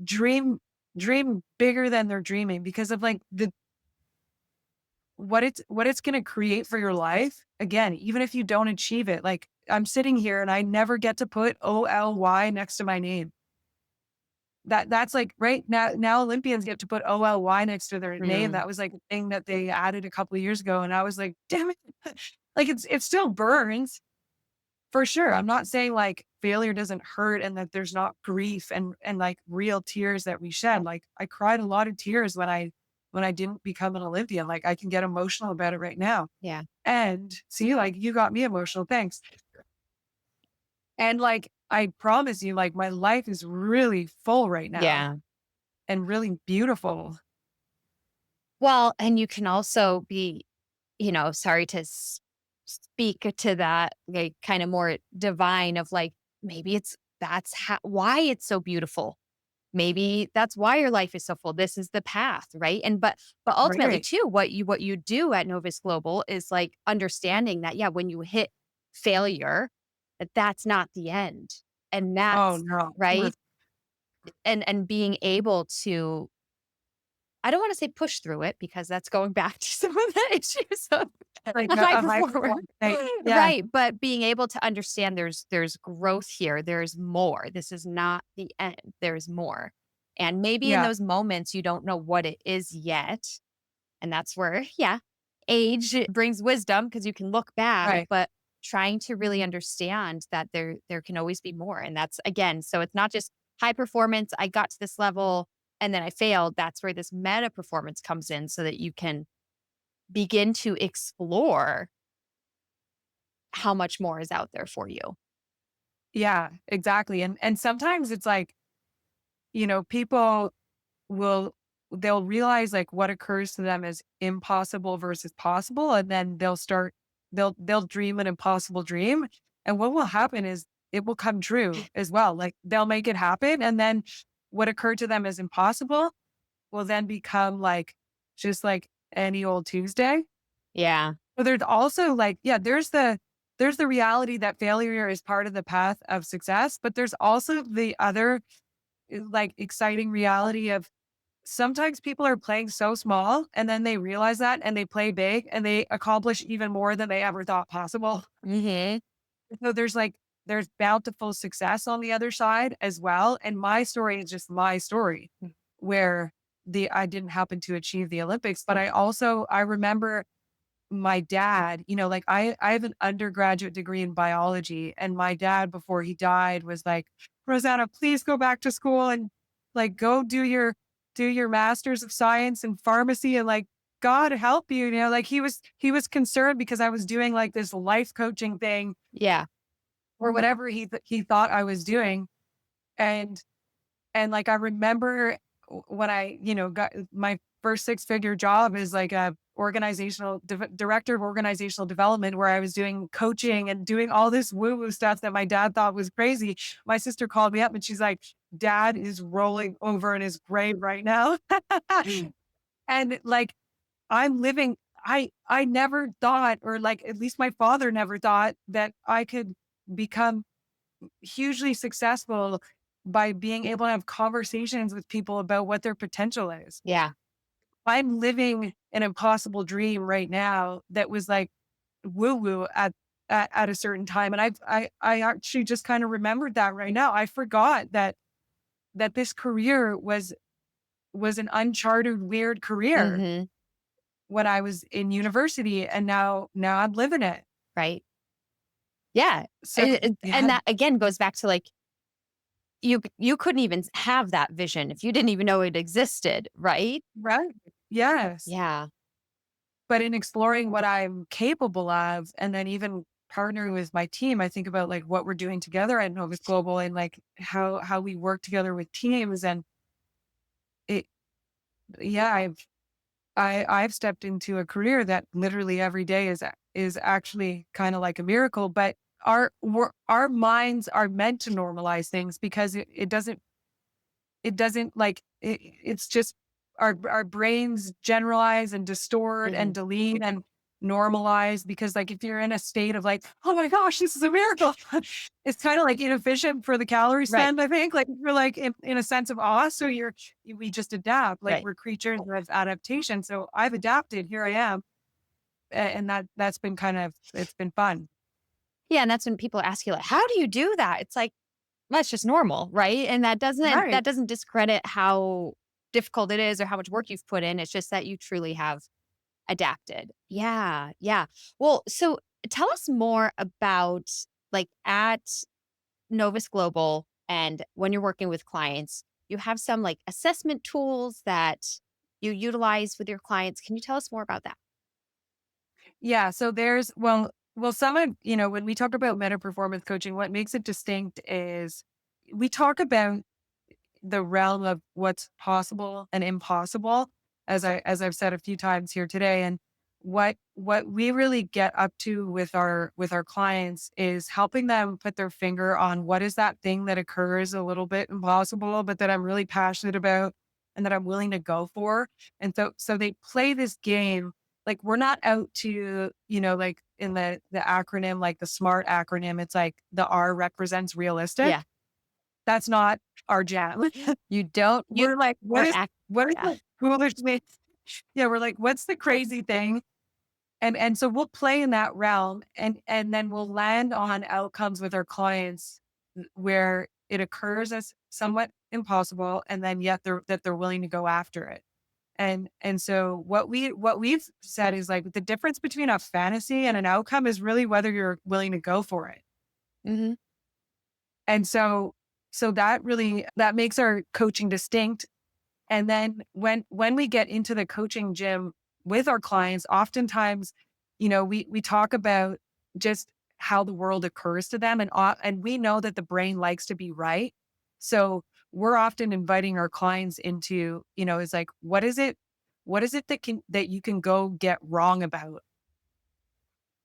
dream bigger than they're dreaming because of like the what it's going to create for your life. Again, even if you don't achieve it, like I'm sitting here and I never get to put OLY next to my name. That's like right now Olympians get to put OLY next to their name. Mm. That was like a thing that they added a couple of years ago. And I was like, damn it. Like it still burns for sure. I'm not saying like failure doesn't hurt and that there's not grief and like real tears that we shed. Like I cried a lot of tears when I didn't become an Olympian. Like I can get emotional about it right now. Yeah. And see, like you got me emotional. Thanks. And like I promise you, like my life is really full right now Yeah. and really beautiful. Well, and you can also be, sorry to speak to that, like kind of more divine of like, maybe that's why it's so beautiful. Maybe that's why your life is so full. This is the path, right? And but ultimately Right. too, what you do at Novus Global is like understanding that yeah, when you hit failure, that's not the end. And Oh that's no. right. And being able to I don't want to say push through it because that's going back to some of the issues of Like a high a high performer. performance state. Yeah. Right. But being able to understand there's growth here. There's more. This is not the end. There's more. And maybe in Yeah. those moments you don't know what it is yet. And that's where, yeah, age brings wisdom because you can look back, Right. but trying to really understand that there can always be more. And that's again, so it's not just high performance. I got to this level and then I failed. That's where this meta performance comes in so that you can begin to explore how much more is out there for you. Yeah, exactly. And sometimes it's like, people will they'll realize like what occurs to them is impossible versus possible. And then they'll dream an impossible dream. And what will happen is it will come true as well. Like they'll make it happen. And then what occurred to them as impossible will then become like just like any old Tuesday. Yeah. But there's also like, yeah, there's the reality that failure is part of the path of success, but there's also the other like exciting reality of sometimes people are playing so small and then they realize that and they play big and they accomplish even more than they ever thought possible. Mhm. So there's bountiful success on the other side as well. And my story is just my story where the I didn't happen to achieve the Olympics, but I remember my dad, like I have an undergraduate degree in biology and my dad before he died was like, Rosanna, please go back to school Like, go do your master's of science in pharmacy and like God help you. You know, like he was concerned because I was doing like this life coaching thing Yeah. or whatever he thought I was doing. And like I remember when I, got my first six-figure job as like a director of organizational development, where I was doing coaching and doing all this woo-woo stuff that my dad thought was crazy. My sister called me up and she's like, "Dad is rolling over in his grave right now." And like I'm living I never thought, or like at least my father never thought, that I could become hugely successful by being able to have conversations with people about what their potential is. Yeah. I'm living an impossible dream right now that was like woo woo at a certain time. And I actually just kind of remembered that right now. I forgot that this career was an uncharted, weird career Mhm. when I was in university. And now I'm living it. Right. Yeah. So And yeah, that again goes back to like you couldn't even have that vision if you didn't even know it existed, right? right. Yes. Yeah. But in exploring what I'm capable of, and then even partnering with my team, I think about like what we're doing together at Novus Global and like how we work together with teams. And it, yeah, I've stepped into a career that literally every day is actually kind of like a miracle. But our minds are meant to normalize things because it doesn't like it's just our brains generalize and distort and Mhm. delete and normalize, because like if you're in a state of like, oh my gosh, this is a miracle, it's kind of like inefficient for the calorie Right. spend. I think like you're like in a sense of awe, so we just adapt, like Right. we're creatures of adaptation. So I've adapted, here I am. And that's been kind of, it's been fun. Yeah, and that's when people ask you like, "How do you do that?" It's like, that's just normal, right? And Right. that doesn't discredit how difficult it is or how much work you've put in. It's just that you truly have adapted. Yeah, yeah. Well, so tell us more about like at Novus Global and when you're working with clients, you have some like assessment tools that you utilize with your clients. Can you tell us more about that? Yeah. So there's, well, some of, when we talk about meta performance coaching, what makes it distinct is we talk about the realm of what's possible and impossible, as I've said a few times here today. And what we really get up to with our clients is helping them put their finger on what is that thing that occurs a little bit impossible, but that I'm really passionate about and that I'm willing to go for. And so they play this game. Like we're not out to, like in the acronym, like the SMART acronym, it's like the R represents Yeah. realistic. That's not our jam. You don't you We're like, what or is act what is yeah. the foolish thing? Yeah, we're like, what's the crazy thing? And so we'll play in that realm, and then we'll land on outcomes with our clients where it occurs as somewhat impossible, and then yet they're willing to go after it. And so what we've said is like the difference between a fantasy and an outcome is really whether you're willing to go for it. Mhm. And so that makes our coaching distinct. And then when we get into the coaching gym with our clients, oftentimes, we talk about just how the world occurs to them, and we know that the brain likes to be right. So we're often inviting our clients into, is like, what is it that you can go get wrong about?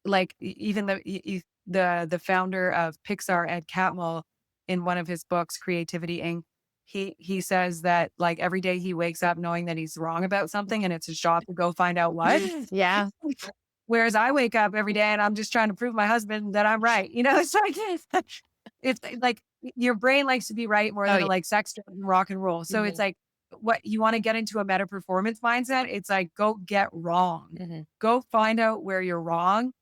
Like even the founder of Pixar, Ed Catmull, in one of his books, Creativity Inc., he says that like every day he wakes up knowing that he's wrong about something and it's his job to go find out what. Yeah. Whereas I wake up every day and I'm just trying to prove my husband that I'm right. It's like it's like your brain likes to be right more Oh, than it yeah. likes sex, drugs, and rock and roll. So it's Mhm. like what you want to get into a meta performance mindset. It's like go get wrong. Mhm. Go find out where you're wrong,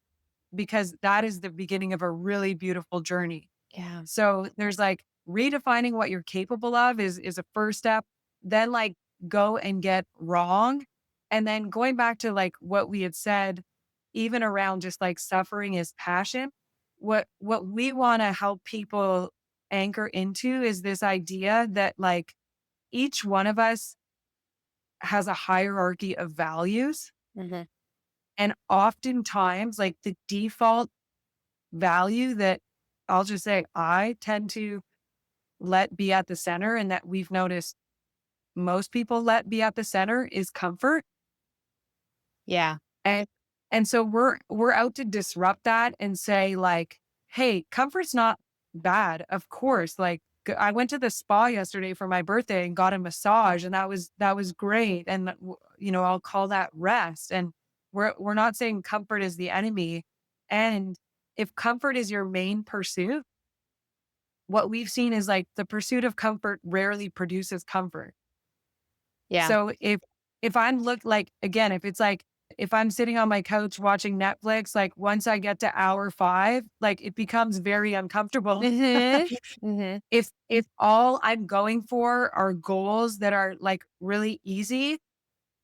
because that is the beginning of a really beautiful journey. Yeah. So there's like redefining what you're capable of is a first step. Then like go and get wrong. And then going back to like what we had said, even around just like suffering is passion. What we want to help people anchor into is this idea that like each one of us has a hierarchy of values. Mhm. And oftentimes, like the default value that I'll just say I tend to let be at the center and that we've noticed most people let be at the center is comfort. Yeah. And and so we're out to disrupt that and say like, hey, comfort's not bad. Of course, like I went to the spa yesterday for my birthday and got a massage and that was great and I'll call that rest and we're not saying comfort is the enemy and if comfort is your main pursuit, what we've seen is like the pursuit of comfort rarely produces comfort. Yeah. So if I'm look like again, if it's like if I'm sitting on my couch watching Netflix, like once I get to hour 5, like it becomes very uncomfortable. Mhm. Mhm. If all I'm going for are goals that are like really easy,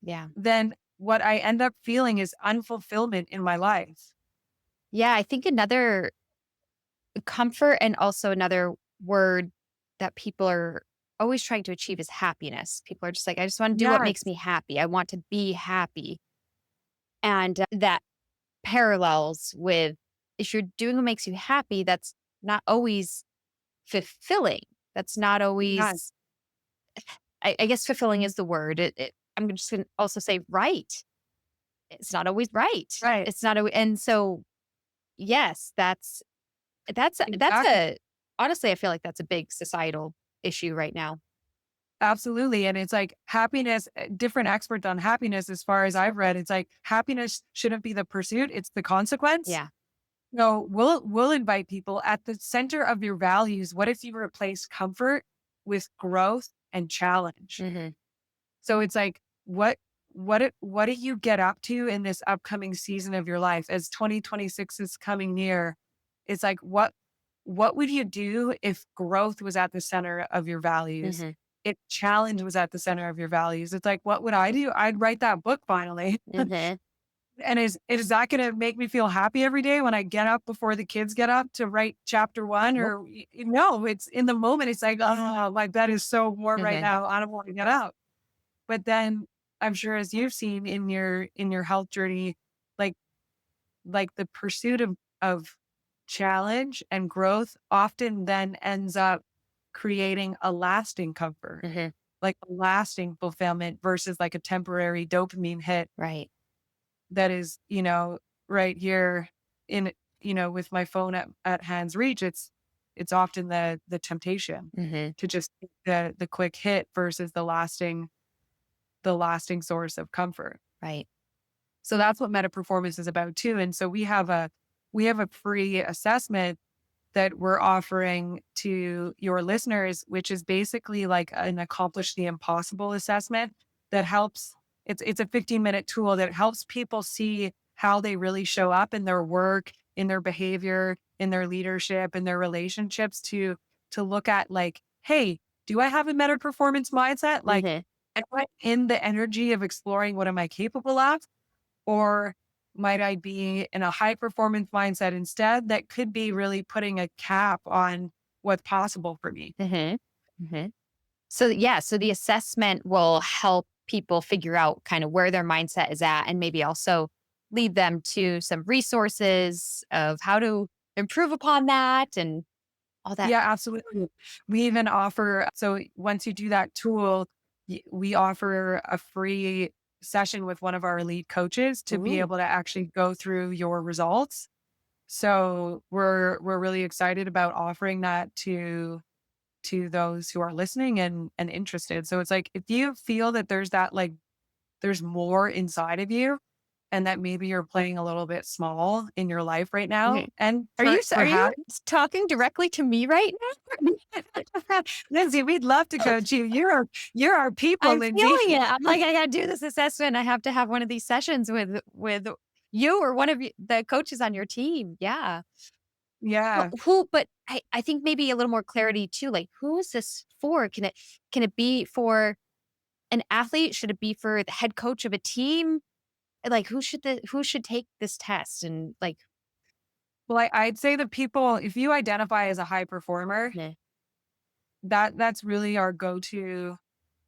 Yeah. then what I end up feeling is unfulfillment in my life. Yeah, I think another comfort and also another word that people are always trying to achieve is happiness. People are just like, I just want to do what makes Yes. me happy. I want to be happy. And that parallels with if you're doing what makes you happy, that's not always fulfilling. That's not Yes. always, I guess fulfilling is the word. I'm just going to also say right. It's not always right. Right. It's not always, and so yes, that's Exactly. a honestly, I feel like that's a big societal issue right now. Absolutely. And it's like happiness, different experts on happiness, as far as I've read, it's like happiness shouldn't be the pursuit, it's the consequence. Yeah. No, we'll invite people at the center of your values. What if you replace comfort with growth and challenge? Mhm. So it's like, what do you get up to in this upcoming season of your life as 2026 is coming near? It's like, what would you do if growth was at the center of your values? Mhm. If challenge was at the center of your values? It's like, what would I do? I'd write that book finally. Mhm. And is that gonna make me feel happy every day when I get up before the kids get up to write chapter 1 Nope. or no, it's in the moment, it's like, "Oh, my bed is so warm right Mhm. now, I don't wanna get up." But then I'm sure as you've seen in your health journey, like the pursuit of challenge and growth often then ends up creating a lasting comfort, Mhm. like a lasting fulfillment versus like a temporary dopamine hit Right. that is, right here in, with my phone at hand's reach. It's often the temptation Mhm. to just take the quick hit versus the lasting source of comfort. Right. So that's what meta performance is about too. And so we have a free assessment that we're offering to your listeners, which is basically like an accomplish the impossible assessment that helps. It's a 15-minute tool that helps people see how they really show up in their work, in their behavior, in their leadership, in their relationships to look at like, hey, do I have a meta performance mindset? Like, Mhm. am I in the energy of exploring what am I capable of? Or might I be in a high performance mindset instead that could be really putting a cap on what's possible for me? Mhm. Mhm. So yeah, so the assessment will help people figure out kind of where their mindset is at and maybe also lead them to some resources of how to improve upon that and all that. Yeah, absolutely. We even offer, so once you do that tool, we offer a free session with one of our elite coaches to be Ooh. able to actually go through your results. So we're really excited about offering that to those who are listening and interested. So it's like if you feel that there's that like there's more inside of you and that maybe you're playing a little bit small in your life right now Mhm. and Are you perhaps talking directly to me right now? Lindsay, we'd love to coach you. You're our people, I'm Lindsay. feeling it. I'm like, I gotta do this assessment. I have to have one of these sessions with you or one of the coaches on your team. Yeah. Yeah. But I think maybe a little more clarity too. Like, who is this for? Can it be for an athlete? Should it be for the head coach of a team? Like, who should take this test? And like, Well, I'd say that people, if you identify as a high performer, yeah. that's really our go-to.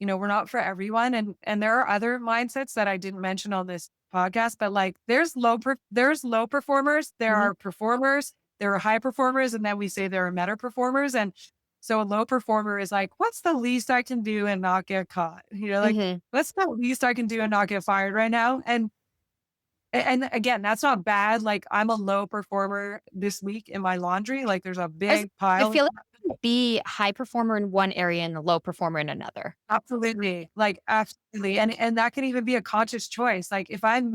we're not for everyone. And there are other mindsets that I didn't mention on this podcast, but like there's low performers, there Mhm. are performers, there are high performers, and then we say there are meta performers. And so a low performer is like, what's the least I can do and not get caught? Like, Mhm. what's the least I can do and not get fired right now? And again, that's not bad. Like I'm a low performer this week in my laundry. Like there's a I was big I pile. feel like you can be high performer in one area and a low performer in another. Absolutely. Like absolutely. And that can even be a conscious choice. Like if I'm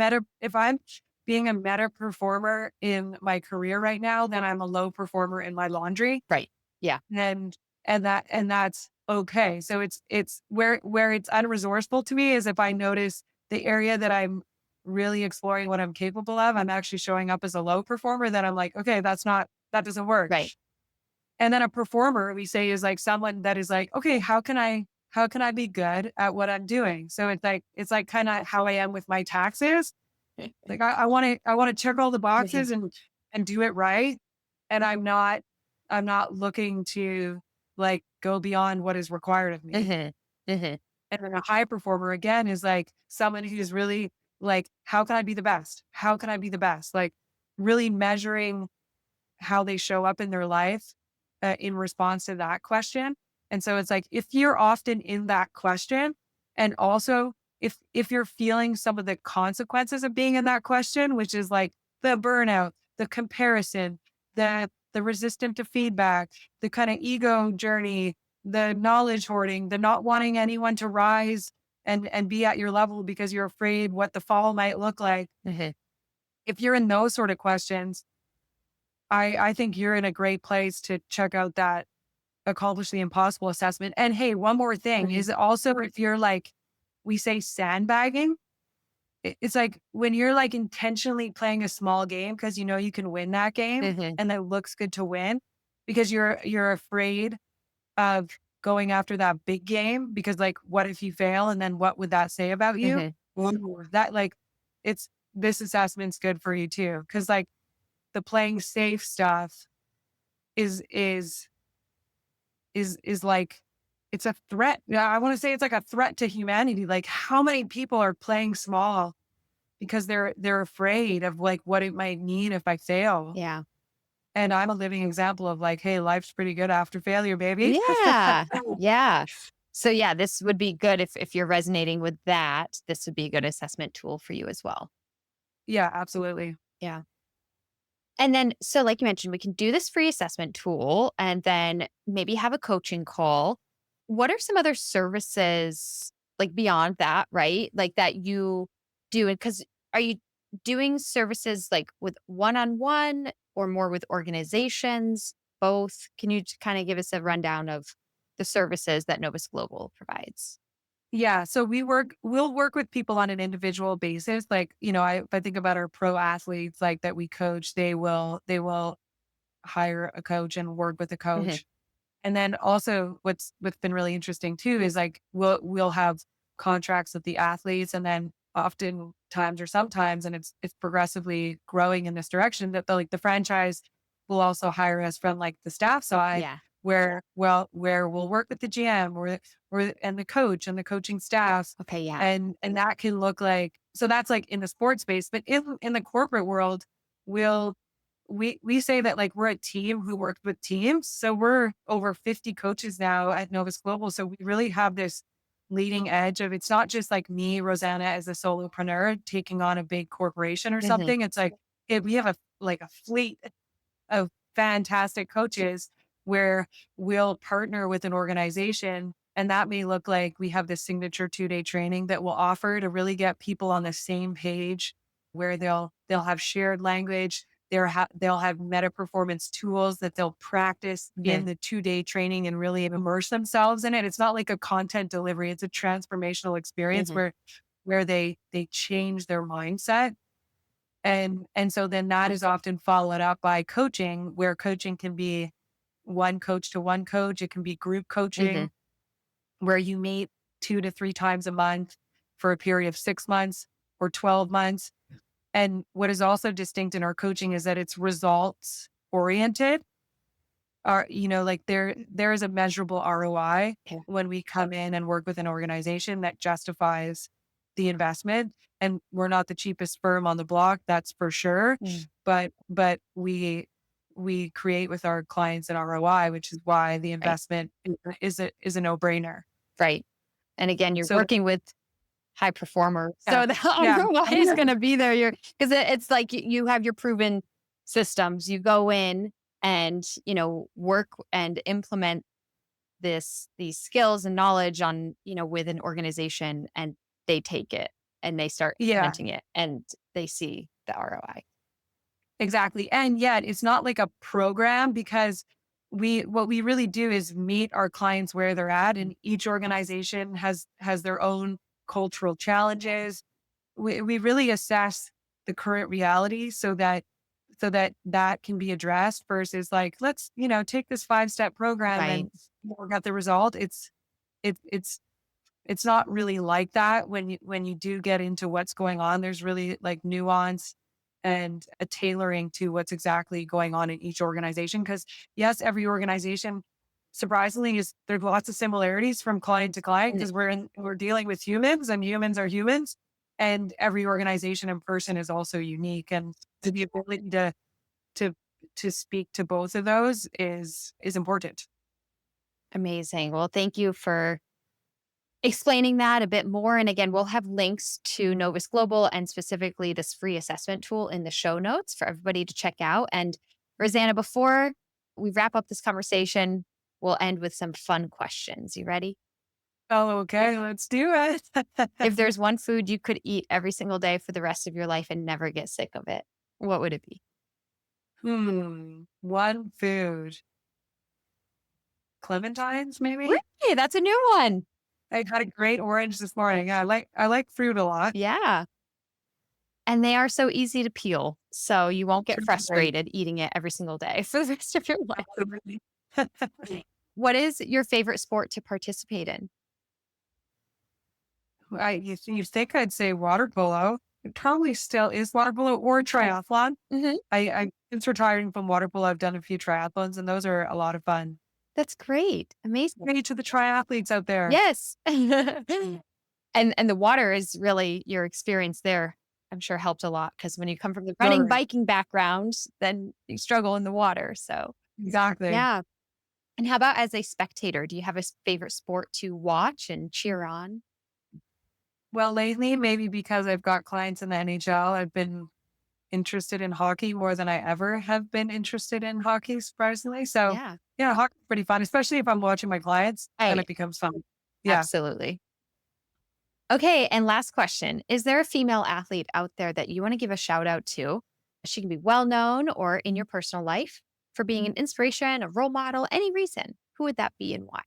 being a meta performer in my career right now, then I'm a low performer in my laundry. Right. Yeah. And that's okay. So it's where it's unresourceful to me is if I notice the area that I'm really exploring what I'm capable of, I'm actually showing up as a low performer, then I'm like, okay, that doesn't work. Right. And then a performer, we say, is like someone that is like, okay, how can I be good at what I'm doing? So it's like kind of how I am with my taxes. Like I want to check all the Mhm. boxes and do it right. And I'm not looking to like go beyond what is required of me. Mhm. Mhm. And then a high performer again is like someone who's really like, how can I be the best? How can I be the best? Like really measuring how they show up in their life in response to that question. And so it's like if you're often in that question, and also if you're feeling some of the consequences of being in that question, which is like the burnout, the comparison, the resistant to feedback, the kind of ego journey, the knowledge hoarding, the not wanting anyone to rise and be at your level because you're afraid what the fall might look like. Mhm. If you're in those sort of questions, I think you're in a great place to check out that Accomplish the Impossible assessment. And hey, one more thing Mhm. is also if you're like, we say sandbagging, it's like when you're like intentionally playing a small game because you know you can win that game Mhm. and it looks good to win because you're afraid of going after that big game because like what if you fail and then what would that say about you? Mhm. Ooh, that like it's this assessment's good for you too. Cause like the playing safe stuff is is is like it's a threat. Yeah, I want to say it's like a threat to humanity. Like how many people are playing small because they're afraid of like what it might mean if I fail. Yeah. And I'm a living example of like, hey, life's pretty good after failure, baby. Yeah. Yeah. So yeah, this would be good if you're resonating with that, this would be a good assessment tool for you as well. Yeah, absolutely. Yeah. And then, so like you mentioned, we can do this free assessment tool and then maybe have a coaching call. What are some other services like beyond that, right? Like that you do? Because are you doing services like with one on one or more with organizations? Both? Can you kind of give us a rundown of the services that Novus Global provides? Yeah. So we'll work with people on an individual basis. Like, if I think about our pro athletes like that we coach, they will hire a coach and work with a Hmm. coach. And then also what's been really interesting too is like we'll have contracts with the athletes and then oftentimes or sometimes and it's progressively growing in this direction that the franchise will also hire us from like the staff side Yeah. where we'll work with the GM or and the coach and the coaching staff Okay. Yeah. and that can look like so that's like in the sports space but in the corporate world we'll we say that like we're a team who works with teams. So we're over 50 coaches now at Novus Global. So we really have this leading edge of it's not just like me, Rosanna, as a solopreneur taking on a big corporation or Hmm. something. It's like we have a fleet of fantastic coaches where we'll partner with an organization. And that may look like we have this signature 2-day training that we'll offer to really get people on the same page where they'll have shared language. They'll have meta performance tools that they'll practice in Hmm. the 2-day training and really immerse themselves in it. It's not like a content delivery. It's a transformational experience Hmm. where they change their mindset and so then that is often followed up by coaching, where coaching can be one coach to one coach. It can be group Hmm. coaching where you meet 2 to 3 times a month for a period of 6 months or 12 months. And what is also distinct in our coaching is that it's results oriented. are, like there is a measurable ROI Yeah. when we come in and work with an organization that justifies the investment. And we're not the cheapest firm on the block, that's for sure. Mm. But we create with our clients an ROI, which is why the Right. investment is a no-brainer. Right. And again, you're So working with high performer. yeah, So the yeah, ROI is going to be there. Because it's like you have your proven systems. You go in and, work and implement these skills and knowledge on, with an organization, and they take it and they start yeah. implementing it and they see the ROI. Exactly. And yet it's not like a program because what we really do is meet our clients where they're at, and each organization has their own cultural challenges. We really assess the current reality so that can be addressed versus like, let's, take this 5-step program and Right. we'll get the result. It's it's not really like that when you do get into what's going on. There's really like nuance and a tailoring to what's exactly going on in each organization. Because yes, every organization, surprisingly, is there's lots of similarities from client to client And because we're dealing with humans and humans are humans, and every organization and person is also unique. And the ability to to speak to both of those is important. amazing. Well, thank you for explaining that a bit more. And again, we'll have links to Novus Global and specifically this free assessment tool in the show notes for everybody to check out. And Rosanna, before we wrap up this conversation, we'll end with some fun questions. You ready? Oh, okay, let's do it. If there's one food you could eat every single day for the rest of your life and never get sick of it, what would it be? One food. Clementines, maybe? Really? That's a new one. I got a great orange this morning. Yeah, I like fruit a lot. Yeah. And they are so easy to peel. So you won't get Right. frustrated eating it every single day for the rest of your life. Absolutely. What is your favorite sport to participate in? You think I'd say water polo. It probably still is water polo or triathlon. Mhm. I since retiring from water polo, I've done a few triathlons, and those are a lot of fun. That's great. Amazing. Hey to the triathletes out there. Yes. And the water is really your experience there, I'm sure helped a lot because when you come from the running, Totally. biking background, then you struggle in the water. So, Exactly. yeah. And how about as a spectator? Do you have a favorite sport to watch and cheer on? Well, lately, maybe because I've got clients in the NHL, I've been interested in hockey more than I ever have been interested in hockey, surprisingly. So Yeah. yeah, hockey's pretty fun, especially if I'm watching my clients, then Right. it becomes fun. Yeah. Absolutely. Okay. And last question. Is there a female athlete out there that you want to give a shout out to? She can be well known or in your personal life for being an inspiration, a role model, any reason. Who would that be and why?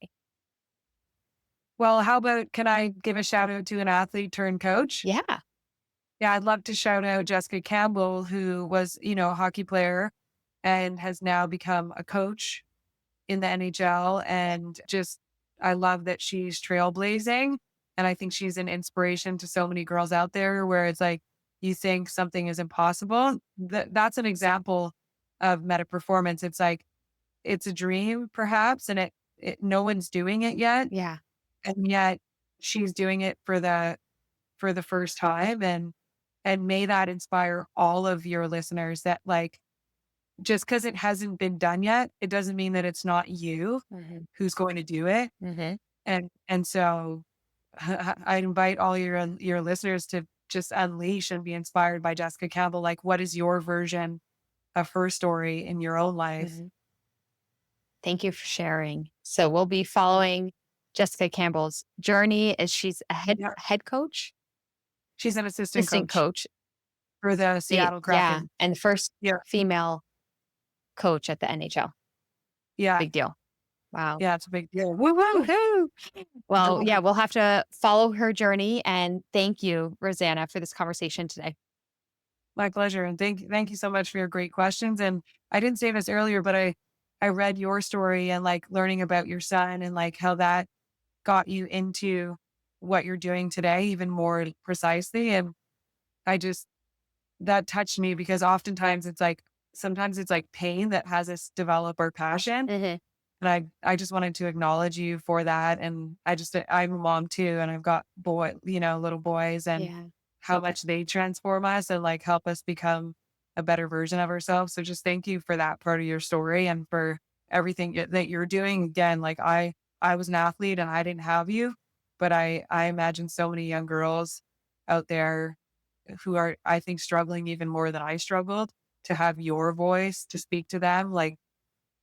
Well, how about can I give a shout out to an athlete turned coach? Yeah. Yeah, I'd love to shout out Jessica Campbell, who was, a hockey player and has now become a coach in the NHL. And just, I love that she's trailblazing. And I think she's an inspiration to so many girls out there where it's like, you think something is impossible. That's an example of meta performance. It's like, it's a dream perhaps, and no one's doing it yet. Yeah. And yet she's doing it for the first time. And may that inspire all of your listeners that like, just because it hasn't been done yet, it doesn't mean that it's not you Mhm. who's going to do it. Mhm. And so I invite all your listeners to just unleash and be inspired by Jessica Campbell. Like, what is your version of her story in your own life? Mhm. Thank you for sharing. So we'll be following Jessica Campbell's journey as she's a Yeah. head coach, She's an assistant assistant coach coach. for the Seattle Yeah, Kraken. and the first Yeah. female coach at the NHL. Yeah. Big deal. Wow. Yeah. It's a big deal. Woo woo. Woohoo. Well, yeah, we'll have to follow her journey. And thank you, Rosanna, for this conversation today. My pleasure. And thank you so much for your great questions. And I didn't say this earlier, but I read your story and like learning about your son and like how that got you into what you're doing today, even more precisely. And I just, that touched me because oftentimes it's like sometimes it's like pain that has us develop our passion. Mhm. And I just wanted to acknowledge you for that. And I'm a mom too, and I've got little boys, and Yeah. how much they transform us and like help us become a better version of ourselves. So just thank you for that part of your story and for everything that you're doing. Again, like I was an athlete and I didn't have you, but I imagine so many young girls out there who are, I think, struggling even more than I struggled, to have your voice to speak to them. Like,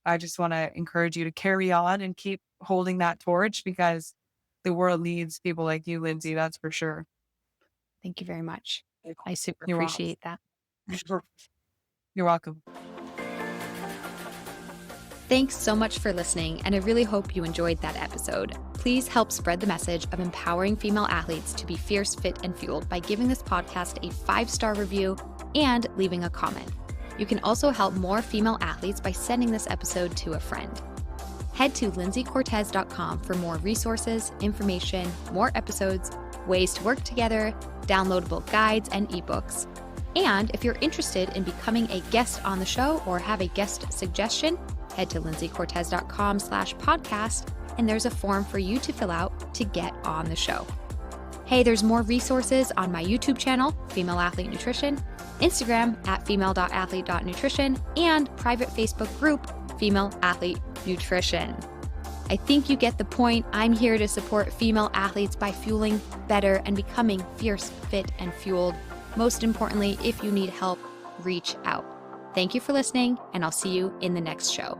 I just want to encourage you to carry on and keep holding that torch, because the world needs people like you, Lindsay. That's for sure. Thank you very much. I super You're welcome. appreciate that. You're welcome. Thanks so much for listening, and I really hope you enjoyed that episode. Please help spread the message of empowering female athletes to be fierce, fit, and fueled by giving this podcast a 5-star review and leaving a comment. You can also help more female athletes by sending this episode to a friend. Head to lindseycortes.com for more resources, information, more episodes, ways to work together, downloadable guides, and ebooks. And if you're interested in becoming a guest on the show or have a guest suggestion, head to lindseycortes.com/podcast, and there's a form for you to fill out to get on the show. Hey, there's more resources on my YouTube channel, Female Athlete Nutrition, Instagram at female.athlete.nutrition, and private Facebook group, Female Athlete Nutrition. I think you get the point. I'm here to support female athletes by fueling better and becoming fierce, fit, and fueled. Most importantly, if you need help, reach out. Thank you for listening, and I'll see you in the next show.